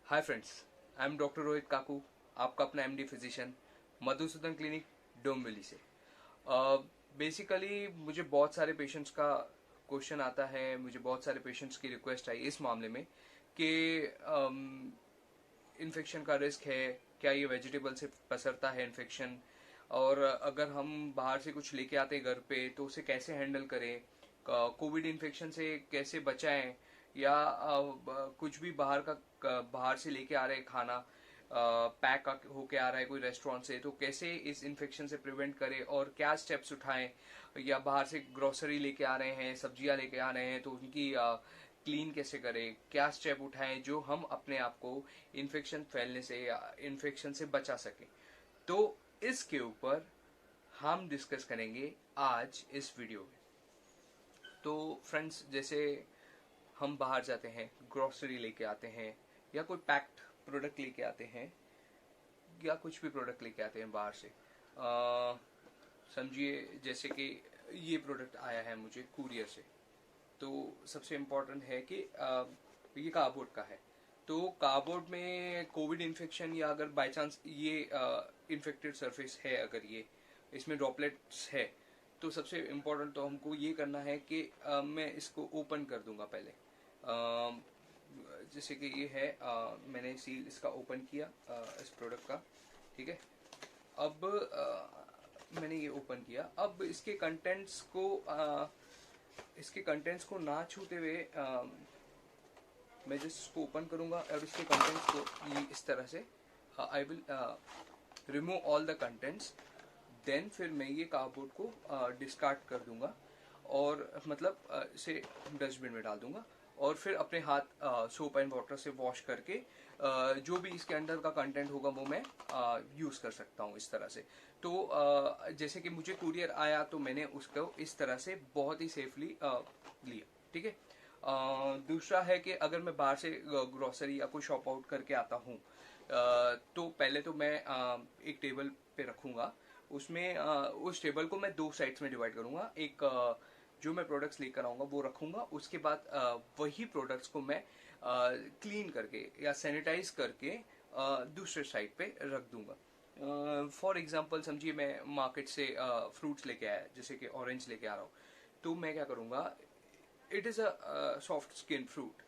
Hi friends, I am doctor Rohit Kaku, आपका अपना MD physician Madhusudan clinic Dombivli से। बेसिकली मुझे बहुत सारे पेशेंट्स का क्वेश्चन आता है, मुझे बहुत सारे पेशेंट्स की रिक्वेस्ट आई इस मामले में कि इन्फेक्शन का रिस्क है, क्या ये वेजिटेबल से पसरता है इन्फेक्शन, और अगर हम बाहर से कुछ लेके आते हैं घर पे तो उसे कैसे हैंडल करें, कोविड इन्फेक्शन से कैसे बचाएं, या कुछ भी बाहर से लेके आ रहे हैं खाना, पैक होके आ रहा है कोई रेस्टोरेंट से, तो कैसे इस इन्फेक्शन से प्रिवेंट करें और क्या स्टेप्स उठाएं, या बाहर से ग्रोसरी लेके आ रहे हैं, सब्जियां लेके आ रहे हैं तो उनकी क्लीन कैसे करें, क्या स्टेप उठाएं जो हम अपने आप को इन्फेक्शन फैलने से या इन्फेक्शन से बचा सकें। तो इसके ऊपर हम डिस्कस करेंगे आज इस वीडियो में। तो फ्रेंड्स, जैसे हम बाहर जाते हैं, ग्रोसरी लेके आते हैं या कोई पैक्ड प्रोडक्ट लेके आते हैं या कुछ भी प्रोडक्ट लेके आते हैं बाहर से, समझिए जैसे कि ये प्रोडक्ट आया है मुझे कुरियर से, तो सबसे इम्पोर्टेंट है कि ये कार्डबोर्ड का है। तो कार्डबोर्ड में कोविड इन्फेक्शन या अगर बाय चांस ये इन्फेक्टेड सरफेस है, अगर ये इसमें ड्रॉपलेट्स है, तो सबसे इम्पोर्टेंट तो हमको ये करना है कि मैं इसको ओपन कर दूंगा पहले। जैसे कि ये है, मैंने सील इसका ओपन किया इस प्रोडक्ट का, ठीक है। अब मैंने ये ओपन किया, अब इसके कंटेंट्स को ना छूते हुए मैं जस्ट इसको ओपन करूंगा और इसके कंटेंट्स को ये इस तरह से I will remove all the contents. Then फिर मैं ये कार्डबोर्ड को डिस्कार्ड कर दूंगा और मतलब इसे डस्टबिन में डाल दूंगा, और फिर अपने हाथ सोप एंड वाटर से वॉश करके जो भी इसके अंदर का कंटेंट होगा वो मैं यूज कर सकता हूँ इस तरह से। तो जैसे कि मुझे कुरियर आया तो मैंने उसको इस तरह से बहुत ही सेफली लिया, ठीक है। दूसरा है कि अगर मैं बाहर से ग्रोसरी या कोई शॉप आउट करके आता हूँ, तो पहले तो मैं एक टेबल पे रखूंगा, उसमें उस टेबल को मैं दो साइड्स में डिवाइड करूंगा। एक जो मैं प्रोडक्ट्स लेकर आऊंगा वो रखूंगा, उसके बाद वही प्रोडक्ट्स को मैं क्लीन करके या सैनिटाइज करके दूसरे साइड पे रख दूंगा। फॉर एग्जाम्पल समझिए मैं मार्केट से फ्रूट्स लेके आया, जैसे कि ऑरेंज लेके आ रहा हूँ, तो मैं क्या करूंगा, it is a soft skin fruit,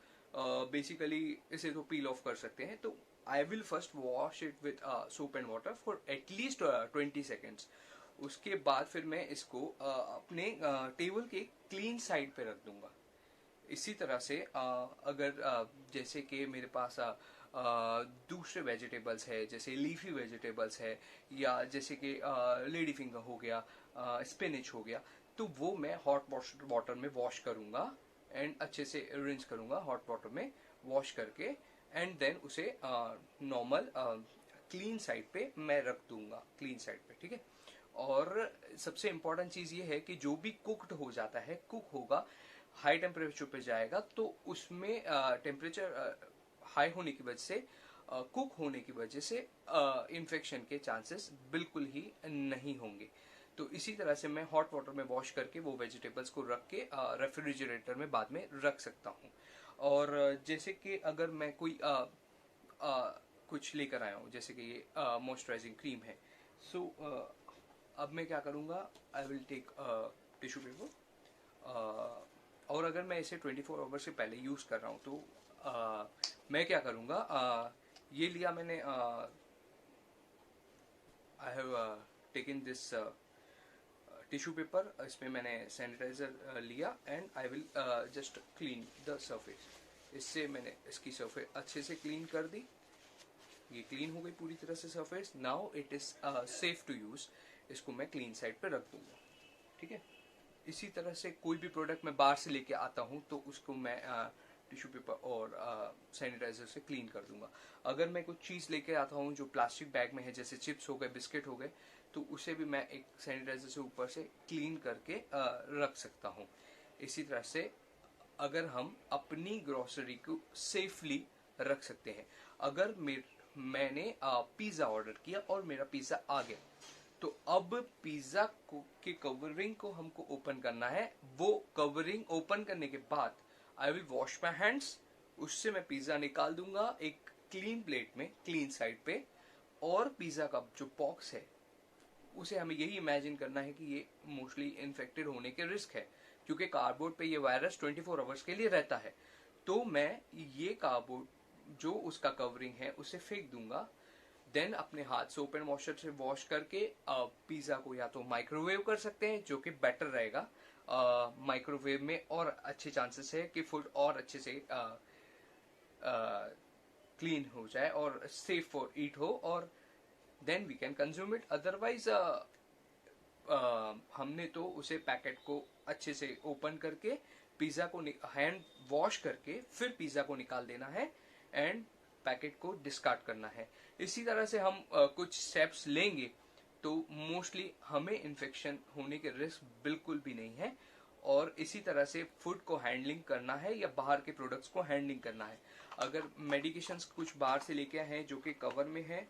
basically इसे तो पील ऑफ कर सकते हैं, तो I will first wash it with soap and water for at least 20 seconds. उसके बाद फिर मैं इसको अपने टेबल के क्लीन साइड पे रख दूंगा। इसी तरह से अगर जैसे कि मेरे पास दूसरे वेजिटेबल्स है, जैसे लीफी वेजिटेबल्स है, या जैसे कि लेडी फिंगर हो गया, स्पिनिच हो गया, तो वो मैं हॉट वाटर में वॉश करूंगा एंड अच्छे से रिंस करूंगा हॉट वाटर में वॉश करके, एंड देन उसे नॉर्मल क्लीन साइड पे मैं रख दूंगा, क्लीन साइड पे, ठीक है। और सबसे इम्पोर्टेंट चीज ये है कि जो भी कुक्ड हो जाता है, कुक होगा, हाई टेम्परेचर पे जाएगा, तो उसमें टेम्परेचर हाई होने की वजह से, कुक होने की वजह से इन्फेक्शन के चांसेस बिल्कुल ही नहीं होंगे। तो इसी तरह से मैं हॉट वाटर में वॉश करके वो वेजिटेबल्स को रख के रेफ्रिजरेटर में बाद में रख सकता हूँ। और जैसे कि अगर मैं कोई कुछ लेकर आया हूँ, जैसे कि ये मॉइस्चराइजिंग क्रीम है, सो अब मैं क्या करूँगा, I will take tissue paper, और अगर मैं इसे 24 आवर से पहले यूज कर रहा हूँ तो मैं क्या करूँगा, ये लिया मैंने, I have taken this tissue paper, इसमें मैंने सैनिटाइजर लिया and I will just clean the surface. इससे मैंने इसकी सरफेस अच्छे से क्लीन कर दी, ये क्लीन हो गई पूरी तरह से surface. Now it is safe to use, इसको मैं क्लीन साइड पे रख दूंगा, ठीक है। इसी तरह से कोई भी प्रोडक्ट मैं बाहर से लेके आता हूँ तो उसको मैं टिश्यू पेपर और सैनिटाइजर से क्लीन कर दूंगा। अगर मैं कुछ चीज लेके आता हूँ जो प्लास्टिक बैग में है, जैसे चिप्स हो गए, बिस्किट हो गए, तो उसे भी मैं एक सैनिटाइजर से ऊपर से क्लीन करके रख सकता हूँ। इसी तरह से अगर हम अपनी ग्रोसरी को सेफली रख सकते हैं। अगर मैंने पिज्जा ऑर्डर किया और मेरा पिज्जा आ गया, तो अब पिज्जा के कवरिंग को हमको ओपन करना है। वो कवरिंग ओपन करने के बाद I will wash my hands, उससे मैं पिज्जा निकाल दूंगा, एक क्लीन प्लेट में, क्लीन साइड पे, और पिज्जा का जो बॉक्स है उसे हमें यही इमेजिन करना है कि ये मोस्टली इन्फेक्टेड होने के रिस्क है, क्योंकि कार्डबोर्ड पे ये वायरस 24 आवर्स के लिए रहता है। तो मैं ये कार्डबोर्ड जो उसका कवरिंग है उसे फेंक दूंगा, देन अपने हाथ से ओपन वॉशर से वॉश करके पिज्जा को या तो माइक्रोवेव कर सकते हैं, जो कि बेटर रहेगा। माइक्रोवेव में और अच्छे चांसेस है कि फूड और अच्छे से क्लीन हो जाए और सेफ फॉर ईट हो, और then we can consume it. Otherwise हमने तो उसे पैकेट को अच्छे से ओपन करके पिज्जा को हैंड वॉश करके फिर पिज्जा को निकाल देना है एंड पैकेट को डिस्कार्ड करना है। इसी तरह से हम कुछ स्टेप्स लेंगे तो मोस्टली हमें इन्फेक्शन होने के रिस्क बिल्कुल भी नहीं है। और इसी तरह से फूड को हैंडलिंग करना है या बाहर के प्रोडक्ट्स को हैंडलिंग करना है। अगर मेडिकेशंस कुछ बाहर से लेके आए हैं जो कि कवर में है,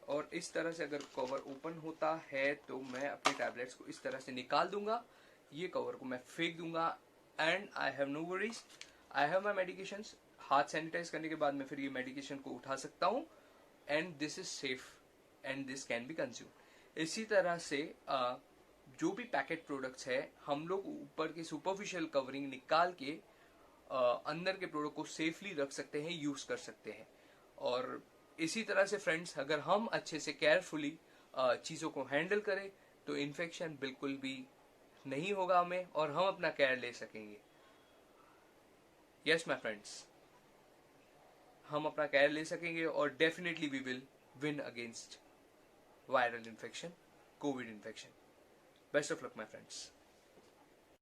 और इस तरह से अगर कवर ओपन होता है तो मैं अपने टैबलेट्स को इस तरह से निकाल दूंगा, ये कवर को मैं फेंक दूंगा, and I have no worries, I have my medications. हाथ सैनिटाइज करने के बाद मैं फिर ये मेडिकेशन को उठा सकता हूँ, and this is safe and this can be consume. इसी तरह से जो भी पैकेट प्रोडक्ट्स है हम लोग ऊपर की सुपरफिशियल कवरिंग निकाल के अंदर के प्रोडक्ट को सेफली रख सकते हैं, यूज कर सकते हैं। और इसी तरह से फ्रेंड्स, अगर हम अच्छे से केयरफुली चीज़ों को हैंडल करें तो इन्फेक्शन बिल्कुल भी नहीं होगा हमें, और हम अपना केयर ले सकेंगे। यस माय फ्रेंड्स, हम अपना केयर ले सकेंगे और definitely we will win against viral infection, Covid infection. Best of luck my friends.